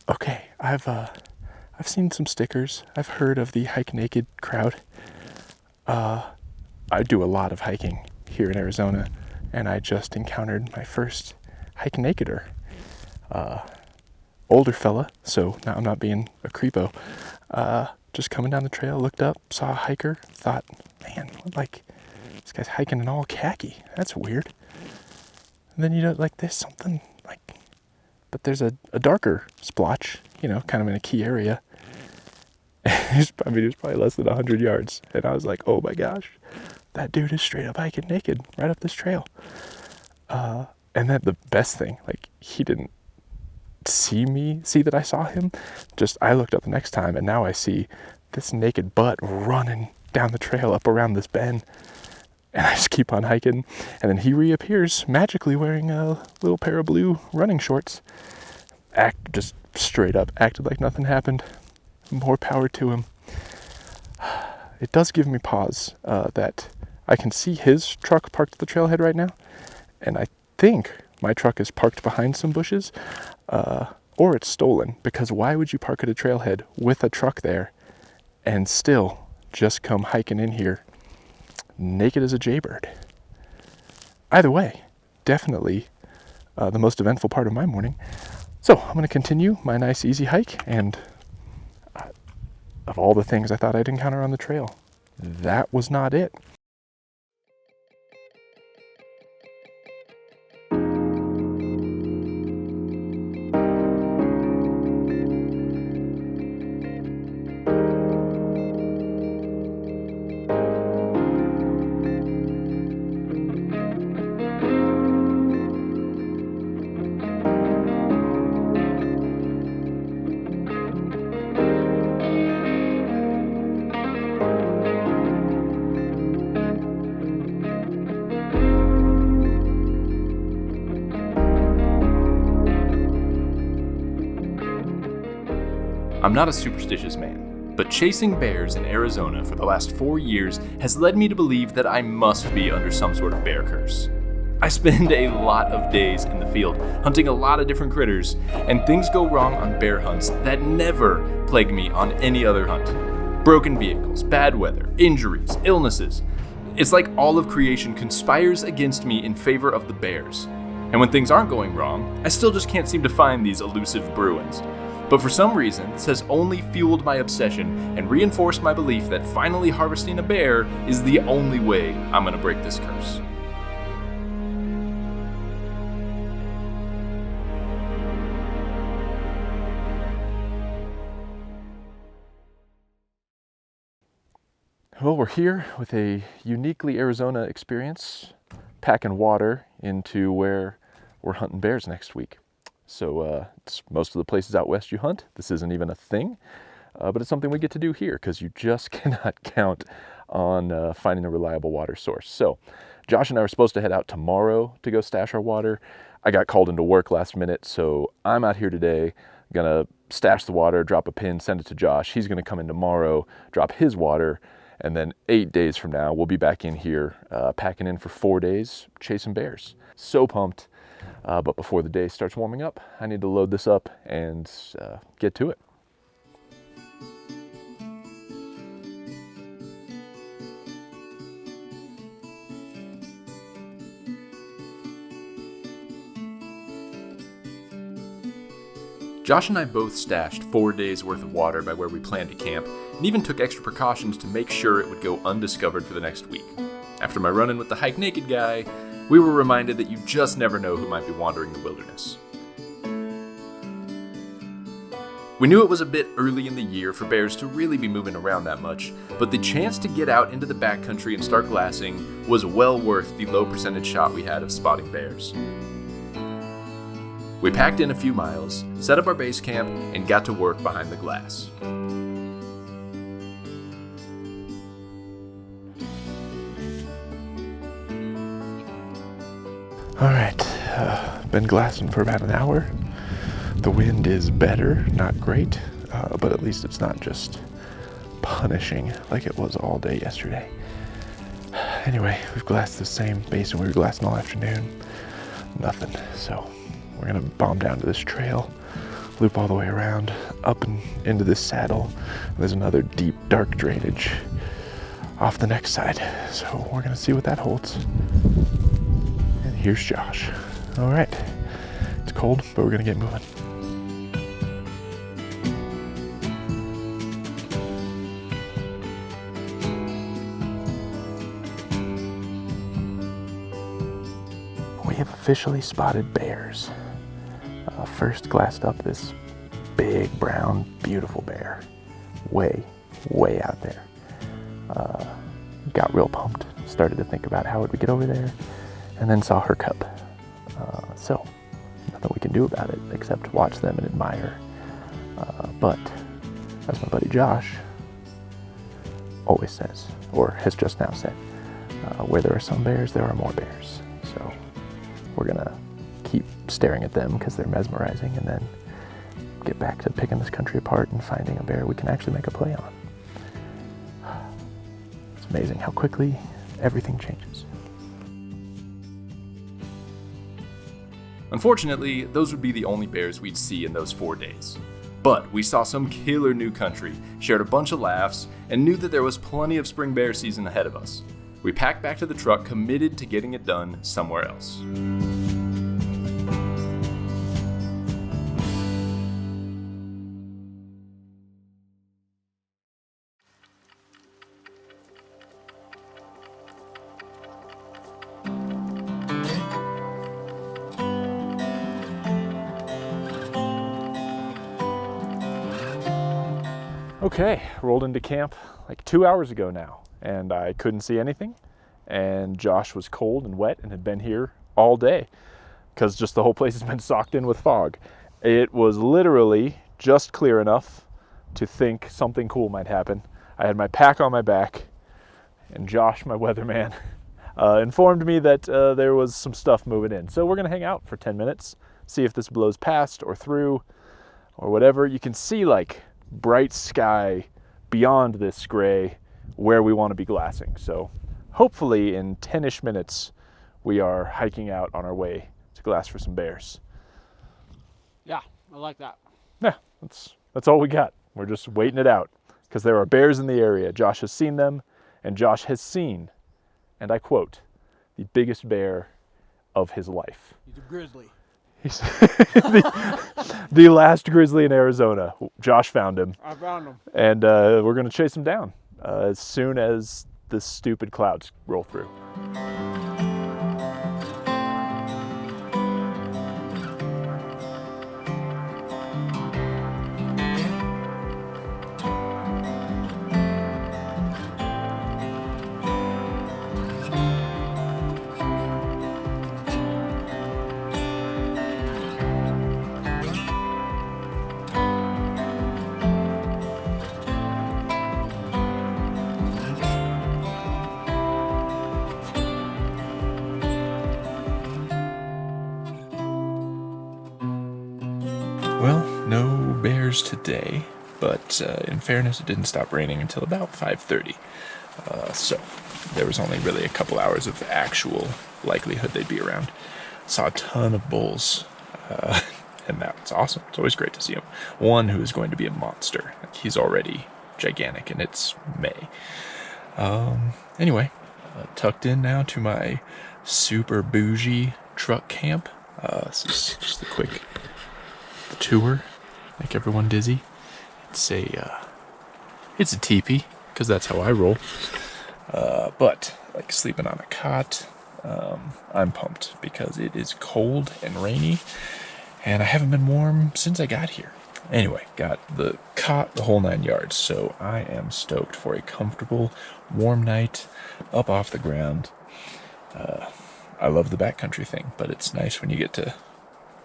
Okay, I've seen some stickers. I've heard of the hike naked crowd. I do a lot of hiking here in Arizona, and I just encountered my first hike nakeder. Older fella, so now I'm not being a creepo. Just coming down the trail, looked up, saw a hiker, thought, man, like, this guy's hiking in all khaki. That's weird. And then, like, there's something, like, but there's a darker splotch, kind of in a key area. It was probably less than 100 yards. And I was like, oh my gosh, that dude is straight up hiking naked right up this trail. And then the best thing, like, he didn't see that I saw him. Just, I looked up the next time, and now I see this naked butt running down the trail up around this bend. And I just keep on hiking. And then he reappears magically wearing a little pair of blue running shorts. Just straight up acted like nothing happened. More power to him. It does give me pause that I can see his truck parked at the trailhead right now. And I think my truck is parked behind some bushes, or it's stolen, because why would you park at a trailhead with a truck there and still just come hiking in here naked as a jaybird? Either way, definitely the most eventful part of my morning. So I'm going to continue my nice easy hike, and of all the things I thought I'd encounter on the trail, that was not it. I'm not a superstitious man, but chasing bears in Arizona for the last 4 years has led me to believe that I must be under some sort of bear curse. I spend a lot of days in the field, hunting a lot of different critters, and things go wrong on bear hunts that never plague me on any other hunt. Broken vehicles, bad weather, injuries, illnesses. It's like all of creation conspires against me in favor of the bears. And when things aren't going wrong, I still just can't seem to find these elusive bruins. But for some reason, this has only fueled my obsession and reinforced my belief that finally harvesting a bear is the only way I'm gonna break this curse. Well, we're here with a uniquely Arizona experience, packing water into where we're hunting bears next week. So it's most of the places out west you hunt. This isn't even a thing, but it's something we get to do here because you just cannot count on finding a reliable water source. So Josh and I were supposed to head out tomorrow to go stash our water. I got called into work last minute, so I'm out here today, gonna stash the water, drop a pin, send it to Josh. He's gonna come in tomorrow, drop his water, and then 8 days from now, we'll be back in here packing in for 4 days, chasing bears. So pumped. But before the day starts warming up, I need to load this up and get to it. Josh and I both stashed 4 days worth of water by where we planned to camp, and even took extra precautions to make sure it would go undiscovered for the next week. After my run-in with the hike naked guy, we were reminded that you just never know who might be wandering the wilderness. We knew it was a bit early in the year for bears to really be moving around that much, but the chance to get out into the backcountry and start glassing was well worth the low percentage shot we had of spotting bears. We packed in a few miles, set up our base camp, and got to work behind the glass. All right, been glassing for about an hour. The wind is better, not great, but at least it's not just punishing like it was all day yesterday. Anyway, we've glassed the same basin we were glassing all afternoon. Nothing, so we're gonna bomb down to this trail, loop all the way around, up and into this saddle. There's another deep, dark drainage off the next side. So we're gonna see what that holds. And here's Josh. All right, it's cold, but we're gonna get moving. We have officially spotted bears. First glassed up this big, brown, beautiful bear. Way out there. Got real pumped. Started to think about how would we get over there, and then saw her cub. So, nothing we can do about it except watch them and admire. But, as my buddy Josh always says, or has just now said, where there are some bears, there are more bears. So, we're gonna keep staring at them because they're mesmerizing, and then get back to picking this country apart and finding a bear we can actually make a play on. It's amazing how quickly everything changes. Unfortunately, those would be the only bears we'd see in those 4 days. But we saw some killer new country, shared a bunch of laughs, and knew that there was plenty of spring bear season ahead of us. We packed back to the truck, committed to getting it done somewhere else. Okay, rolled into camp like 2 hours ago now, and I couldn't see anything, and Josh was cold and wet and had been here all day because just the whole place has been socked in with fog. It was literally just clear enough to think something cool might happen. I had my pack on my back, and Josh, my weatherman, informed me that there was some stuff moving in. So we're gonna hang out for 10 minutes, see if this blows past or through or whatever. You can see like bright sky beyond this gray where we want to be glassing. So hopefully in 10-ish minutes we are hiking out on our way to glass for some bears. Yeah, I like that. Yeah, that's all we got. We're just waiting it out because there are bears in the area. Josh has seen them, and Josh has seen, and I quote, the biggest bear of his life. He's a grizzly. He's the last grizzly in Arizona. Josh found him. I found him. And we're going to chase him down as soon as the stupid clouds roll through. Well, no bears today, but in fairness, it didn't stop raining until about 5:30. So there was only really a couple hours of actual likelihood they'd be around. Saw a ton of bulls, and that's awesome. It's always great to see them. One who is going to be a monster. He's already gigantic, and it's May. Anyway, tucked in now to my super bougie truck camp. This is just a quick tour, make everyone dizzy. It's a teepee, because that's how I roll. But like sleeping on a cot, I'm pumped because it is cold and rainy, and I haven't been warm since I got here. Anyway, got the cot, the whole 9 yards, so I am stoked for a comfortable, warm night up off the ground. I love the backcountry thing, but it's nice when you get to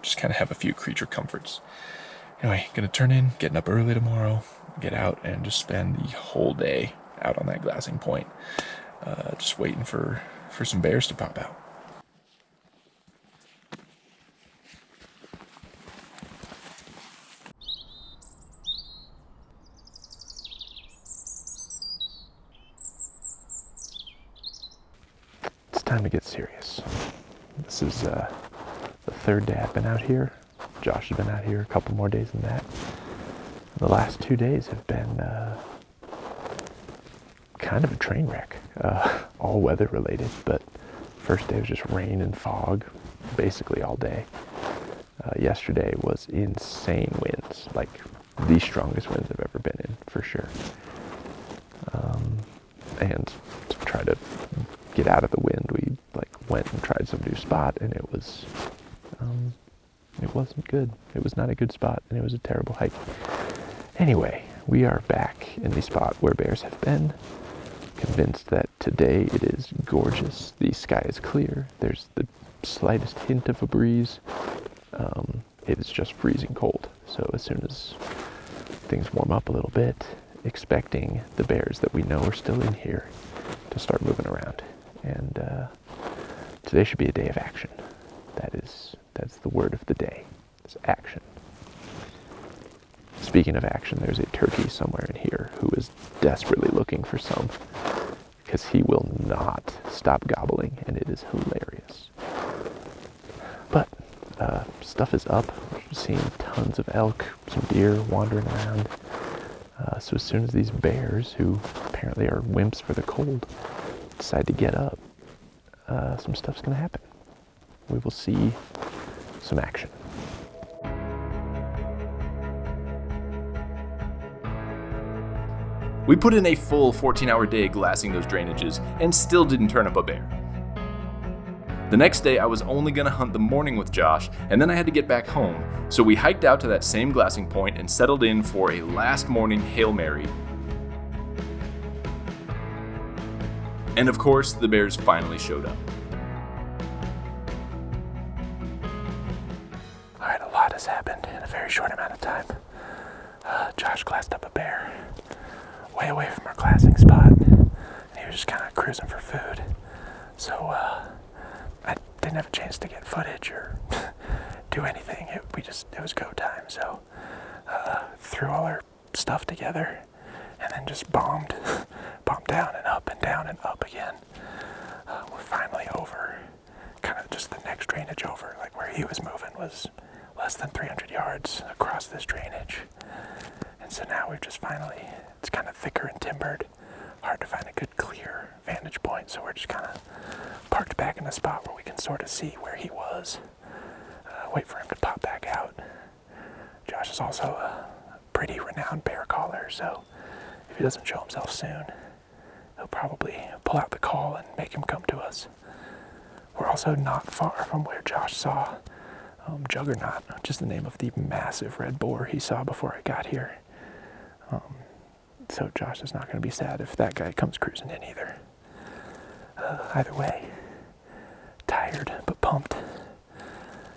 just kind of have a few creature comforts. Anyway, gonna turn in, getting up early tomorrow, get out and just spend the whole day out on that glassing point, just waiting for some bears to pop out. It's time to get serious. This is the third day I've been out here. Josh has been out here a couple more days than that. The last 2 days have been kind of a train wreck, all weather related, but first day was just rain and fog basically all day. Yesterday was insane winds, like the strongest winds I've ever been in, for sure. And to try to get out of the wind, we went and tried some new spot, and it wasn't good. It was not a good spot, and it was a terrible hike. Anyway, we are back in the spot where bears have been. Convinced that today it is gorgeous. The sky is clear. There's the slightest hint of a breeze. It is just freezing cold. So as soon as things warm up a little bit, expecting the bears that we know are still in here to start moving around. And today should be a day of action. That's the word of the day. It's action. Speaking of action, there's a turkey somewhere in here who is desperately looking for some, because he will not stop gobbling, and it is hilarious. But stuff is up. We're seeing tons of elk, some deer wandering around. So as soon as these bears, who apparently are wimps for the cold, decide to get up, some stuff's going to happen. We will see some action. We put in a full 14-hour day glassing those drainages and still didn't turn up a bear. The next day I was only going to hunt the morning with Josh, and then I had to get back home, so we hiked out to that same glassing point and settled in for a last morning Hail Mary. And of course, the bears finally showed up. Alright, a lot has happened in a very short amount of time. Josh glassed up a bear way away from our glassing spot, and he was just kind of cruising for food. So I didn't have a chance to get footage or do anything. It was go time. So threw all our stuff together and then just bombed down and up again. We're finally over, kind of just the next drainage over, like where he was moving was less than 300 yards across this drainage. And so now we've just finally, it's kind of thicker and timbered, hard to find a good clear vantage point, so we're just kind of parked back in a spot where we can sort of see where he was, wait for him to pop back out. Josh is also a pretty renowned bear caller, so if he doesn't show himself soon, he'll probably pull out the call and make him come to us. We're also not far from where Josh saw Juggernaut, which is the name of the massive red boar he saw before I got here. So Josh is not going to be sad if that guy comes cruising in either. Either way, tired but pumped.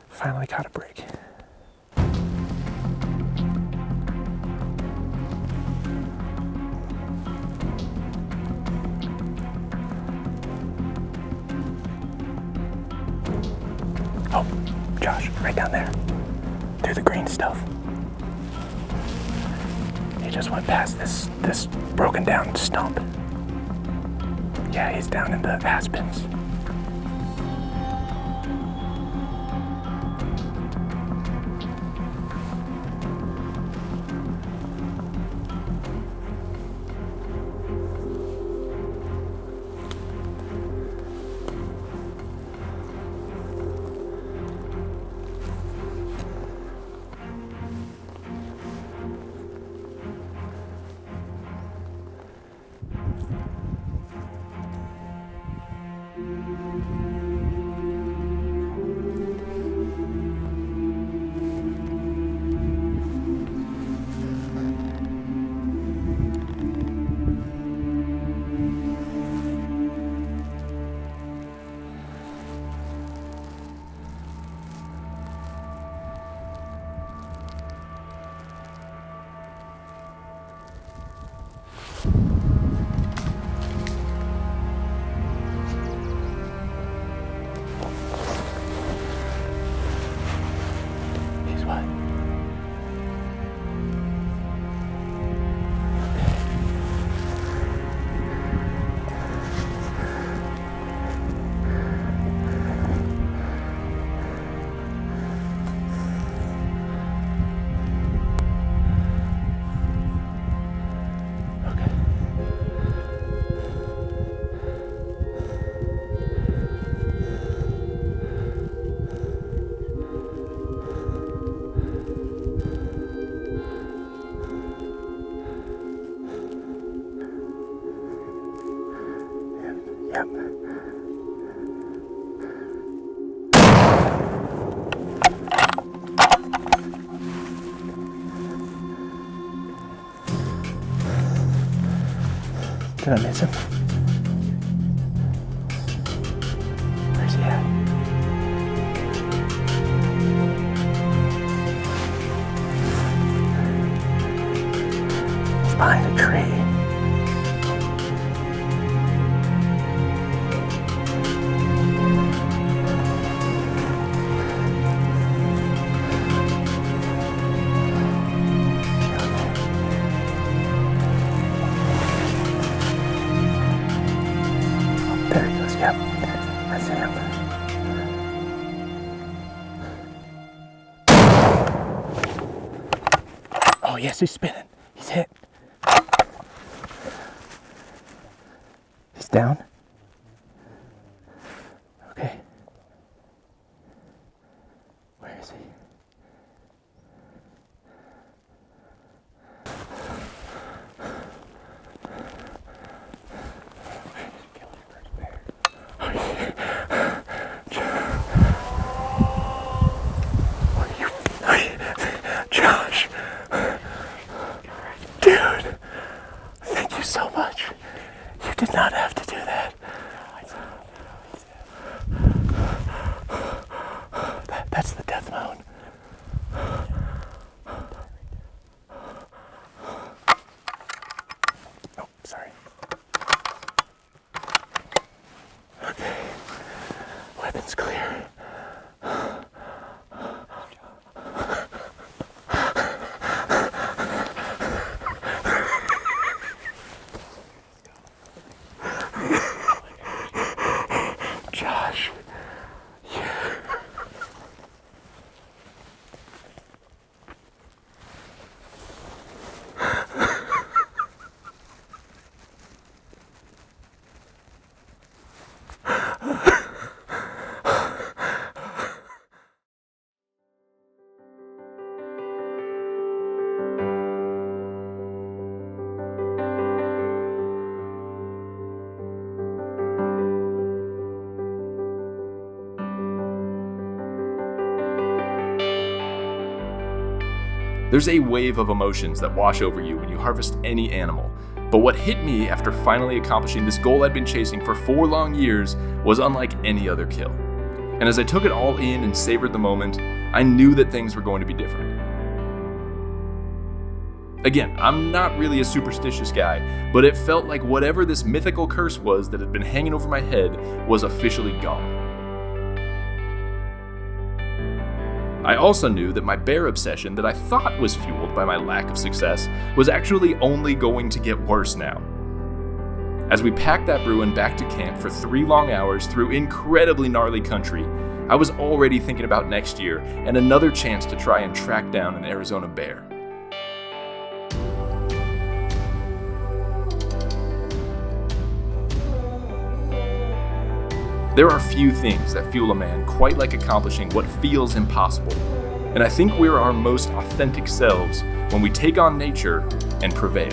Finally caught a break. Oh, Josh, right down there, through the green stuff. He just went past this broken down stump. Yeah, he's down in the aspens. Did I miss him? Where's he at? He's behind a tree. There he goes, yep. That's him. Oh yes, he's spinning. He's hit. He's down. Okay. Where is he? Josh, dude, thank you so much. You did not have to do that. That's the death moan. Oh, sorry. Okay, weapons clear. Josh, There's a wave of emotions that wash over you when you harvest any animal. But what hit me after finally accomplishing this goal I'd been chasing for 4 long years was unlike any other kill. And as I took it all in and savored the moment, I knew that things were going to be different. Again, I'm not really a superstitious guy, but it felt like whatever this mythical curse was that had been hanging over my head was officially gone. I also knew that my bear obsession that I thought was fueled by my lack of success was actually only going to get worse now. As we packed that bruin back to camp for 3 long hours through incredibly gnarly country, I was already thinking about next year and another chance to try and track down an Arizona bear. There are few things that fuel a man quite like accomplishing what feels impossible, and I think we're our most authentic selves when we take on nature and prevail.